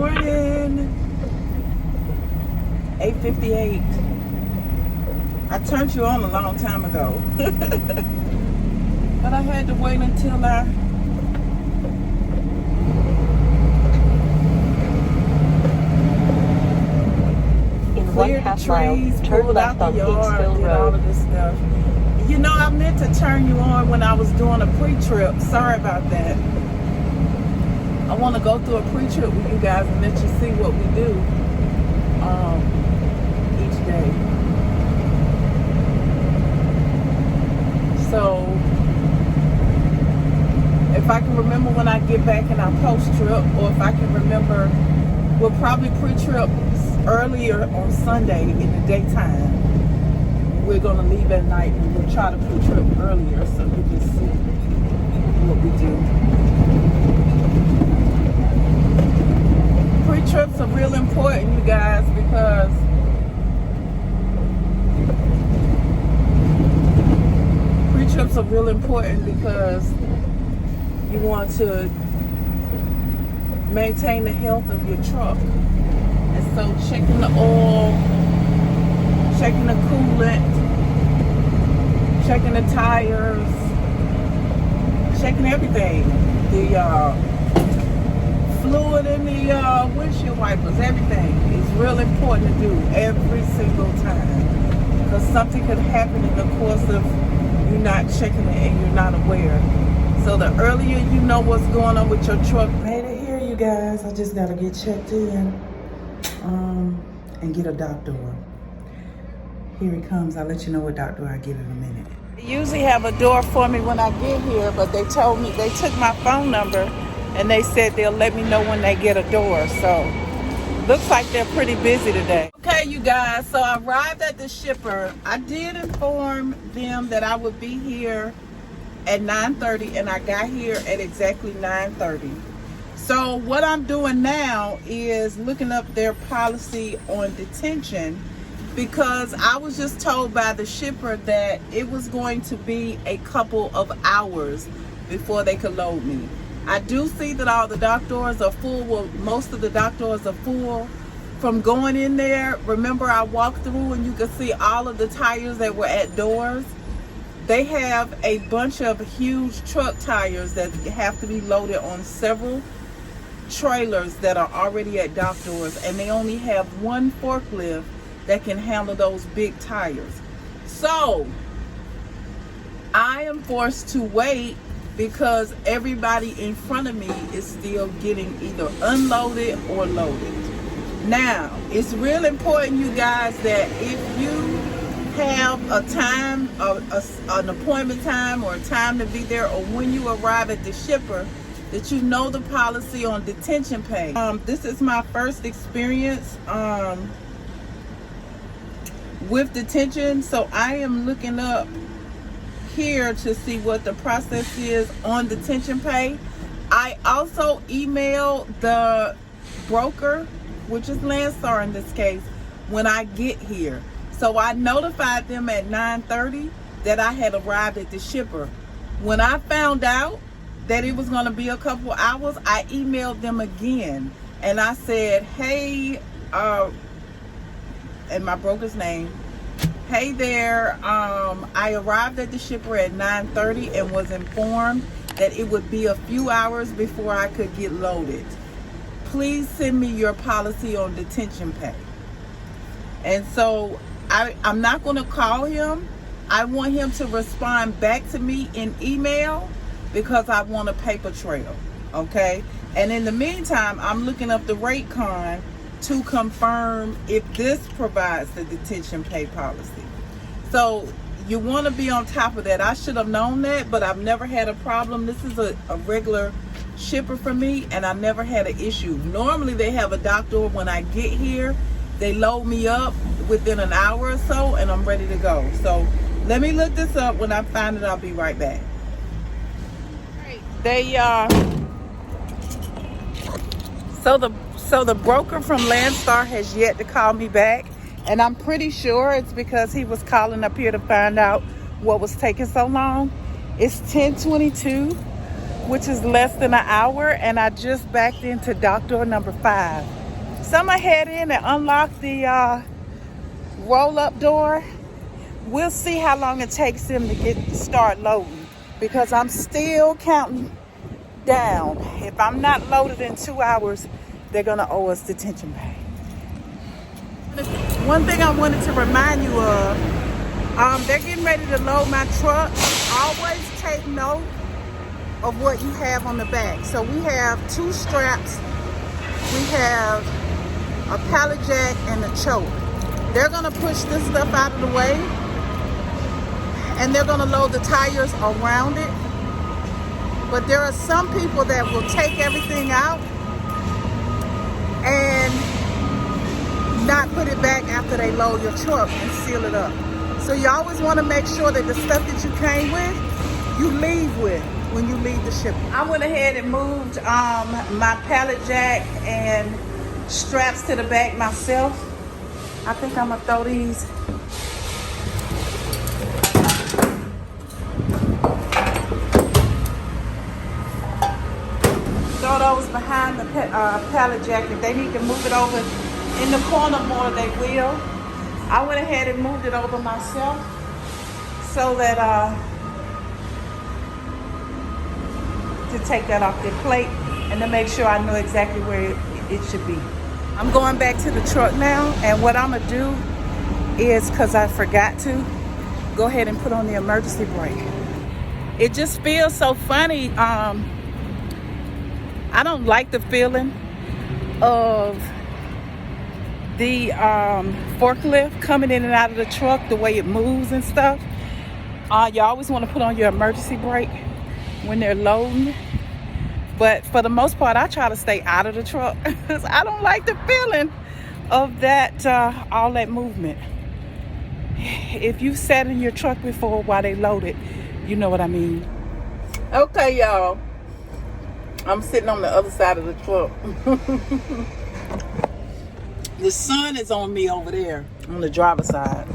morning. 8:58. I turned you on a long time ago. But I had to wait until I cleared the trees, pulled out the yard, did all of this stuff. You know, I meant to turn you on when I was doing a pre-trip. Sorry about that. I want to go through a pre-trip with you guys and let you see what we do each day. So, if I can remember when I get back in our post-trip, or if I can remember, we'll probably pre-trip earlier on Sunday in the daytime. We're going to leave at night and we'll try to pre-trip earlier so you can see what we do. Pre-trips are real important, you guys, because pre-trips are real important because you want to maintain the health of your truck. And so checking the oil, checking the coolant, checking the tires, checking everything. The fluid in the windshield wipers, everything is real important to do every single time. Because something could happen in the course of you not checking it and you're not aware. So the earlier you know what's going on with your truck. Made it here, you guys. I just gotta get checked in and get a doctor. Here he comes. I'll let you know what doctor I get in a minute. They usually have a door for me when I get here, but they told me, they took my phone number and they said they'll let me know when they get a door. So looks like they're pretty busy today. Okay, you guys, so I arrived at the shipper. I did inform them that I would be here at 9:30 and I got here at exactly 9:30. So what I'm doing now is looking up their policy on detention, because I was just told by the shipper that it was going to be a couple of hours before they could load me. I do see that all the dock doors are full. Well, most of the dock doors are full. From going in there, remember I walked through and you could see all of the tires that were at doors. They have a bunch of huge truck tires that have to be loaded on several trailers that are already at dock doors, and they only have one forklift that can handle those big tires. So I am forced to wait because everybody in front of me is still getting either unloaded or loaded. Now, it's real important, you guys, that if you have a time, an appointment time or a time to be there, or when you arrive at the shipper, that you know the policy on detention pay. This is my first experience with detention, so I am looking up here to see what the process is on detention pay. I also emailed the broker, which is Landstar in this case, when I get here. So I notified them at 9:30 that I had arrived at the shipper. When I found out that it was going to be a couple hours, I emailed them again and I said, hey, and my broker's name, hey there, I arrived at the shipper at 9:30 and was informed that it would be a few hours before I could get loaded. Please send me your policy on detention pay. And so I'm not going to call him. I want him to respond back to me in email because I want a paper trail, okay? And in the meantime, I'm looking up the rate con to confirm if this provides the detention pay policy. So you want to be on top of that. I should have known that, but I've never had a problem. This is a regular shipper for me, and I never had an issue. Normally they have a dock door when I get here. They load me up within an hour or so and I'm ready to go. So let me look this up. When I find it, I'll be right back. They so the broker from Landstar has yet to call me back, and I'm pretty sure it's because he was calling up here to find out what was taking so long. It's 10:22 which is less than an hour, and I just backed into dock door number 5. So I'm gonna head in and unlock the roll-up door. We'll see how long it takes them to start loading, because I'm still counting down. If I'm not loaded in 2 hours, they're gonna owe us detention pay. One thing I wanted to remind you of, they're getting ready to load my truck. Always take note of what you have on the back. So we have 2 straps, we have a pallet jack and a choke. They're gonna push this stuff out of the way, and they're gonna load the tires around it. But there are some people that will take everything out and not put it back after they load your truck and seal it up. So you always want to make sure that the stuff that you came with, you leave with when you leave the ship. I went ahead and moved my pallet jack and straps to the back myself. I think I'm gonna throw these. Throw those behind the pallet jack. If they need to move it over in the corner more, they will. I went ahead and moved it over myself so that to take that off their plate and to make sure I know exactly where it should be. I'm going back to the truck now, and what I'm gonna do is, because I forgot to, go ahead and put on the emergency brake. It just feels so funny. I don't like the feeling of the forklift coming in and out of the truck, the way it moves and stuff. You always want to put on your emergency brake when they're loading. But for the most part, I try to stay out of the truck because I don't like the feeling of that, all that movement. If you sat in your truck before while they loaded, you know what I mean. Okay, y'all. I'm sitting on the other side of the truck. The sun is on me over there on the driver's side.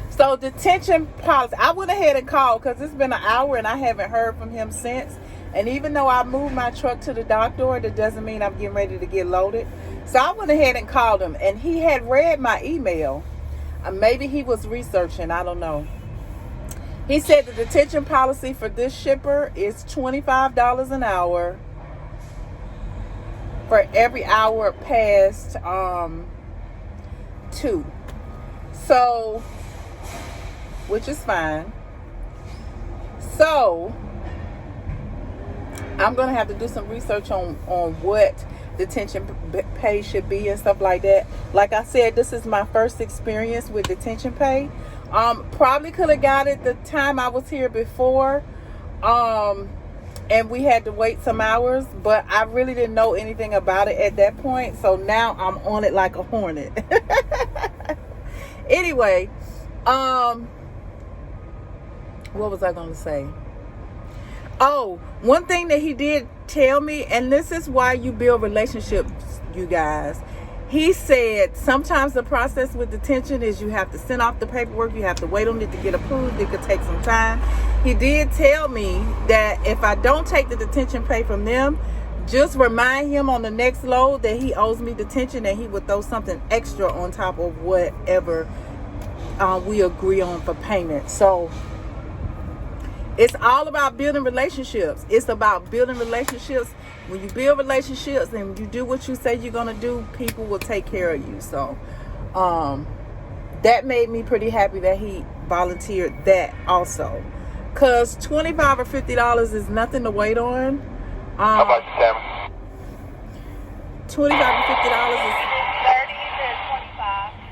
So detention policy, I went ahead and called because it's been an hour and I haven't heard from him since. And even though I moved my truck to the dock door, that doesn't mean I'm getting ready to get loaded. So I went ahead and called him, and he had read my email. Maybe he was researching, I don't know. He said the detention policy for this shipper is $25 an hour for every hour past 2. So, which is fine. So I'm gonna have to do some research on what detention pay should be and stuff like that. Like I said, this is my first experience with detention pay. Probably could have got it the time I was here before, and we had to wait some hours, but I really didn't know anything about it at that point. So now I'm on it like a hornet. Anyway, what was I going to say? Oh, one thing that he did tell me, and this is why you build relationships, you guys. He said sometimes the process with detention is you have to send off the paperwork, you have to wait on it to get approved, it could take some time. He did tell me that if I don't take the detention pay from them, just remind him on the next load that he owes me detention, and he would throw something extra on top of whatever we agree on for payment. So it's all about building relationships. It's about building relationships. When you build relationships and you do what you say you're going to do, people will take care of you. So that made me pretty happy that he volunteered that also. Because $25 or $50 is nothing to wait on. How about you, Sam? $25 or $50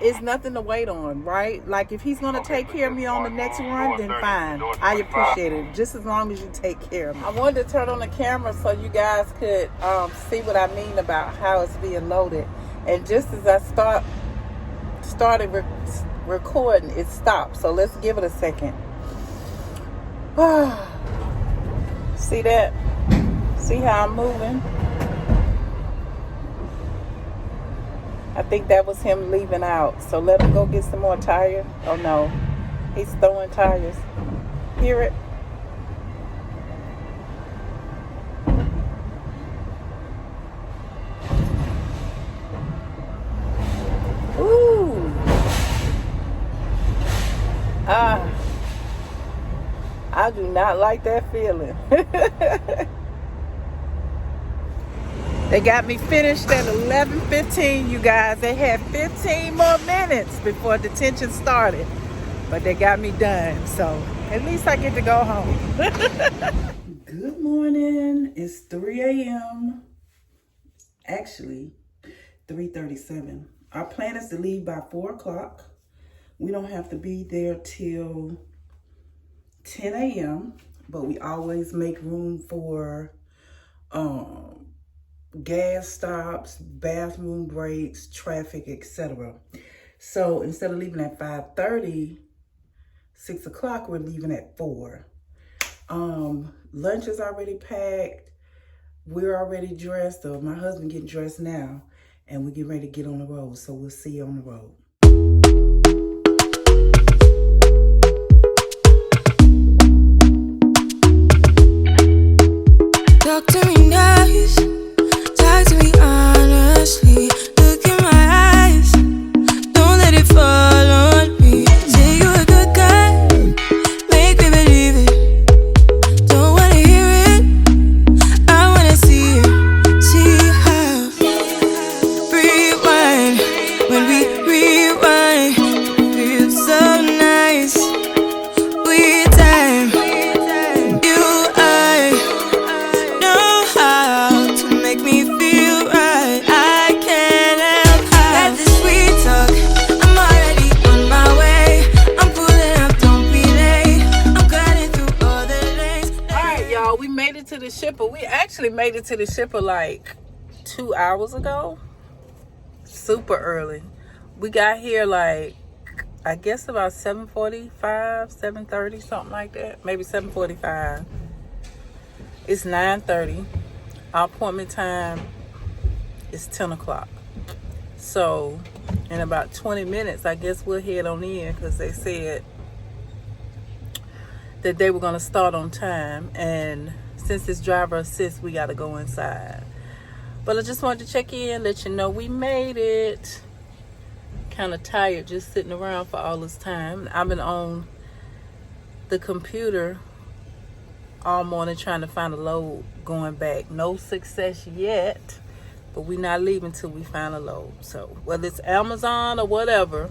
is nothing to wait on, right? Like if he's going to take care of me on the next run, then fine. I appreciate it, just as long as you take care of me. I wanted to turn on the camera so you guys could see what I mean about how it's being loaded. And just as I started recording, it stopped. So let's give it a second. See that? See how I'm moving? I think that was him leaving out. So let him go get some more tires. Oh no, he's throwing tires. Hear it? I do not like that feeling. They got me finished at 11:15, you guys. They had 15 more minutes before detention started, but they got me done, so at least I get to go home. Good morning. It's 3 a.m. Actually, 3:37. Our plan is to leave by 4 o'clock. We don't have to be there till 10 a.m., but we always make room for gas stops, bathroom breaks, traffic, etc. So instead of leaving at 5:30, 6 o'clock, we're leaving at 4. Lunch is already packed. We're already dressed. So my husband getting dressed now, and we get ready to get on the road. So we'll see you on the road. Talk to me nice, talk to me honestly. Look in my eyes, don't let it fall on me. Say you're a good guy, make me believe it. Don't wanna hear it, I wanna see it. See how rewind, when we rewind, feels so nice. We time, you I know how to make me feel right. I can't help how this sweet talk. I'm already on my way. I'm pulling up, don't be late. I'm cutting through all the lanes. All right, y'all, we made it to the shipper. We actually made it to the shipper like 2 hours ago. Super early. We got here like, I guess about 7:45, 7:30, something like that. Maybe 7:45. It's 9:30. Our appointment time is 10 o'clock. So in about 20 minutes, I guess we'll head on in, because they said that they were going to start on time. And since it's driver assist, we got to go inside. But I just wanted to check in, let you know we made it. Kind of tired just sitting around for all this time. I've been on the computer all morning trying to find a load going back. No success yet, but we're not leaving till we find a load. So whether it's Amazon or whatever,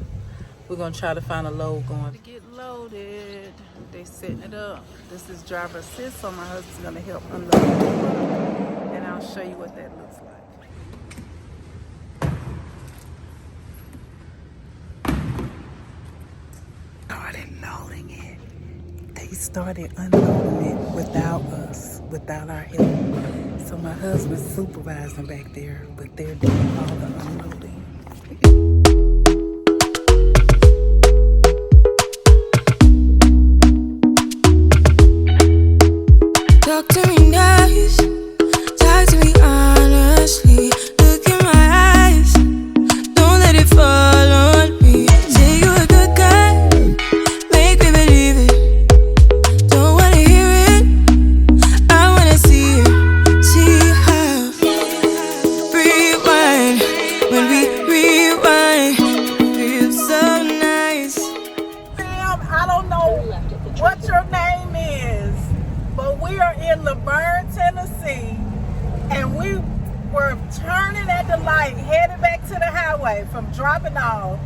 we're gonna try to find a load going. To get loaded, they setting it up. This is driver assist, so my husband's gonna help unload, and I'll show you what that looks like. Started loading it. They started unloading it without us, without our help. So my husband's supervising back there, but they're doing all the unloading. Talk to me nice, talk to me honestly. Look in my eyes, don't let it fall on me. Say you're a good guy, make me believe it. Don't wanna hear it, I wanna see it. See how rewind, when we rewind, feels so nice. Sam, I don't know what your name is, but we are in LaVergne, Tennessee, and we were turning at the light, headed back to the highway from dropping off,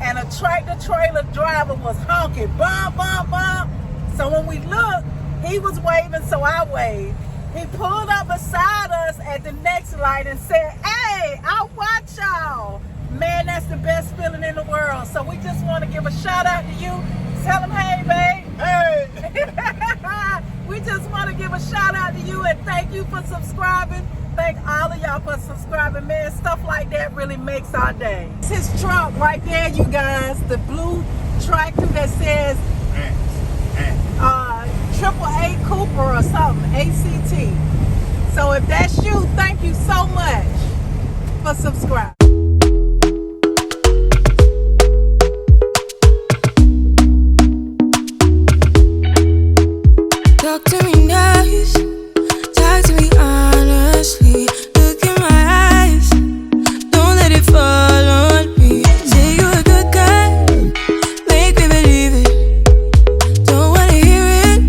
and a tractor-trailer driver was honking, bump, bump, bump. So when we looked, he was waving, so I waved. He pulled up beside us at the next light and said, "Hey, I'll watch y'all." Man, that's the best feeling in the world. So we just want to give a shout out to you. Tell him, "Hey, babe." Hey. We just want to give a shout out to you and thank you for subscribing. Thank all of y'all for subscribing, man. Stuff like that really makes our day. It's his truck right there, you guys. The blue tractor that says AAA Cooper or something, ACT. So if that's you, thank you so much for subscribing. Talk to me nice, talk to me honestly. Look in my eyes, don't let it fall on me. Say you're a good guy, make me believe it. Don't wanna hear it,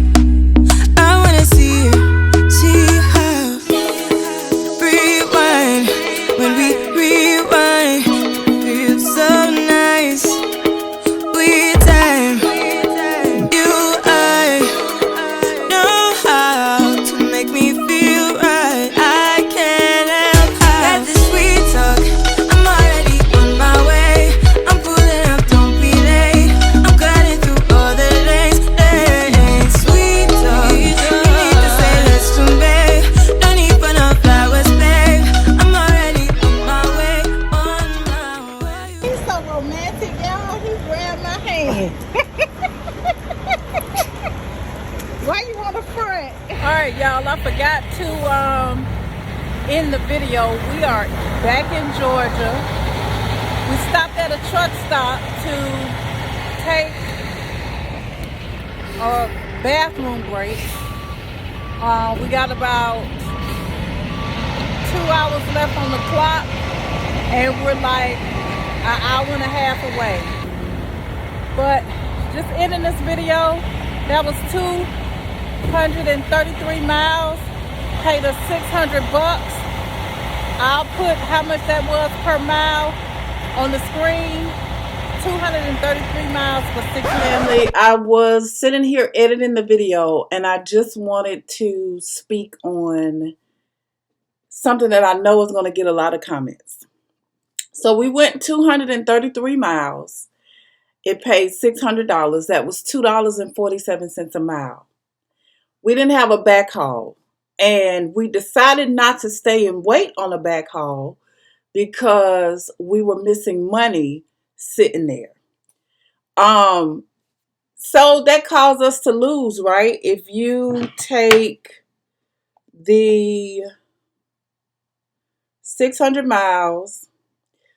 forgot to end the video. We are back in Georgia. We stopped at a truck stop to take a bathroom break. We got about 2 hours left on the clock, and we're like an hour and a half away. But just ending this video, that was 233 miles, paid us $600. I'll put how much that was per mile on the screen. 233 miles for 6 family. I was sitting here editing the video, and I just wanted to speak on something that I know is going to get a lot of comments. So we went 233 miles. It paid $600. That was $2.47 a mile. We didn't have a backhaul, and we decided not to stay and wait on a backhaul because we were missing money sitting there. So that caused us to lose, right? If you take the 600 miles,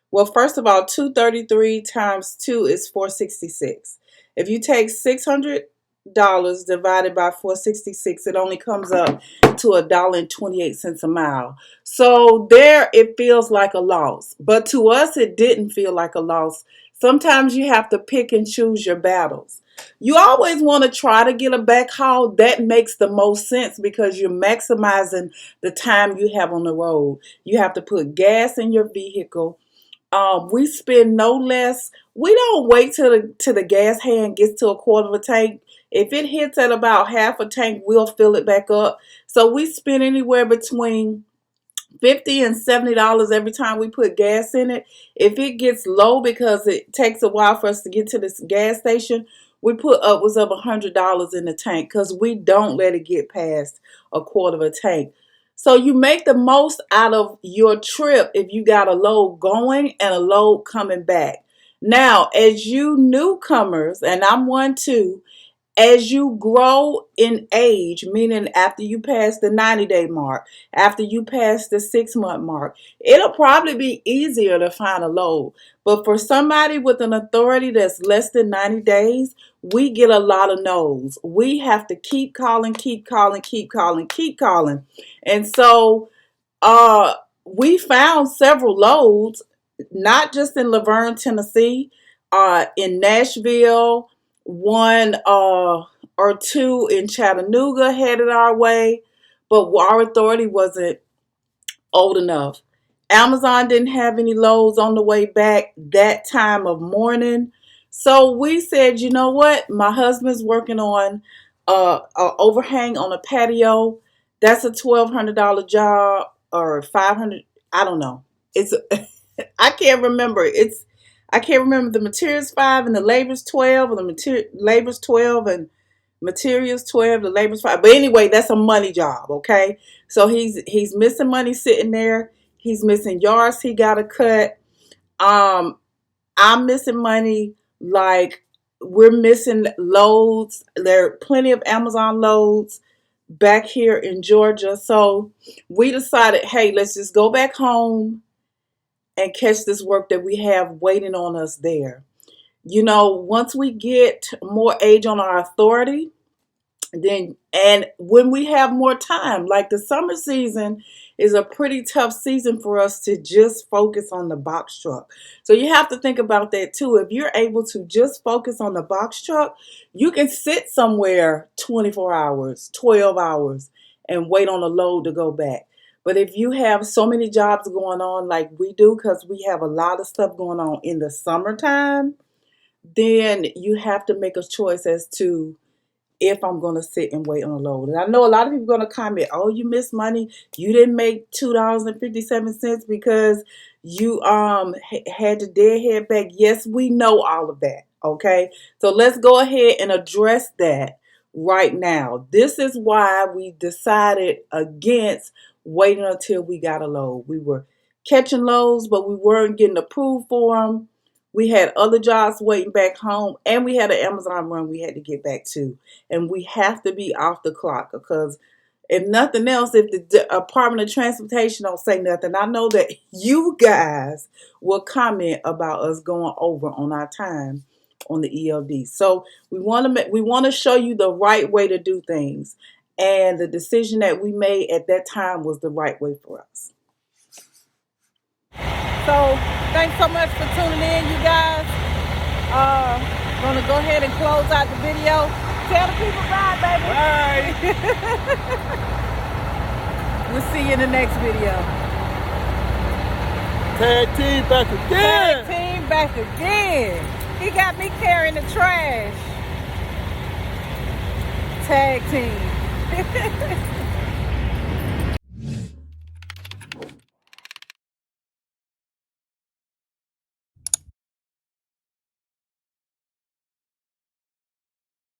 well, first of all, 233 times 2 is 466. If you take $600 divided by 466, it only comes up to $1.28 a mile. So there it feels like a loss. But to us, it didn't feel like a loss. Sometimes you have to pick and choose your battles. You always want to try to get a backhaul. That makes the most sense because you're maximizing the time you have on the road. You have to put gas in your vehicle. We spend no less. We don't wait till the gas hand gets to a quarter of a tank. If it hits at about half a tank, we'll fill it back up. So we spend anywhere between $50 and $70 every time we put gas in it. If it gets low because it takes a while for us to get to this gas station, we put upwards of $100 in the tank because we don't let it get past a quarter of a tank. So you make the most out of your trip if you got a load going and a load coming back. Now, as you newcomers, and I'm one too, as you grow in age, meaning after you pass the 90-day mark, after you pass the 6-month mark, it'll probably be easier to find a load. But for somebody with an authority that's less than 90 days, we get a lot of no's. We have to keep calling, keep calling, keep calling, keep calling. And so we found several loads, not just in LaVergne, Tennessee, in Nashville, one or two in Chattanooga headed our way, but our authority wasn't old enough. Amazon didn't have any loads on the way back that time of morning. So we said, you know what? My husband's working on a overhang on a patio. That's a $1,200 job or $500. I don't know. It's I can't remember. I can't remember the materials 5 and the labor's 12, or the labor's 12 and materials 12, the labor's 5. But anyway, that's a money job, okay? So he's missing money sitting there. He's missing yards he got to cut. I'm missing money, like we're missing loads. There are plenty of Amazon loads back here in Georgia. So we decided, hey, let's just go back home and catch this work that we have waiting on us there. You know, once we get more age on our authority, then, and when we have more time, like the summer season is a pretty tough season for us to just focus on the box truck. So you have to think about that too. If you're able to just focus on the box truck, you can sit somewhere 24 hours, 12 hours, and wait on a load to go back. But if you have so many jobs going on like we do, because we have a lot of stuff going on in the summertime, then you have to make a choice as to if I'm going to sit and wait on a load. And I know a lot of people are going to comment, oh, you missed money. You didn't make $2.57 because you had the deadhead back. Yes, we know all of that, okay? So let's go ahead and address that right now. This is why we decided against waiting until we got a load. We were catching loads, but we weren't getting approved for them. We had other jobs waiting back home, and we had an Amazon run we had to get back to. And we have to be off the clock because if nothing else, if the Department of Transportation don't say nothing, I know that you guys will comment about us going over on our time on the ELD. So we want to show you the right way to do things, and the decision that we made at that time was the right way for us. So thanks so much for tuning in, you guys. Gonna go ahead and close out the video. Tell the people bye, baby. Bye. We'll see you in the next video. Tag team back again. Tag team back again. He got me carrying the trash. Tag team.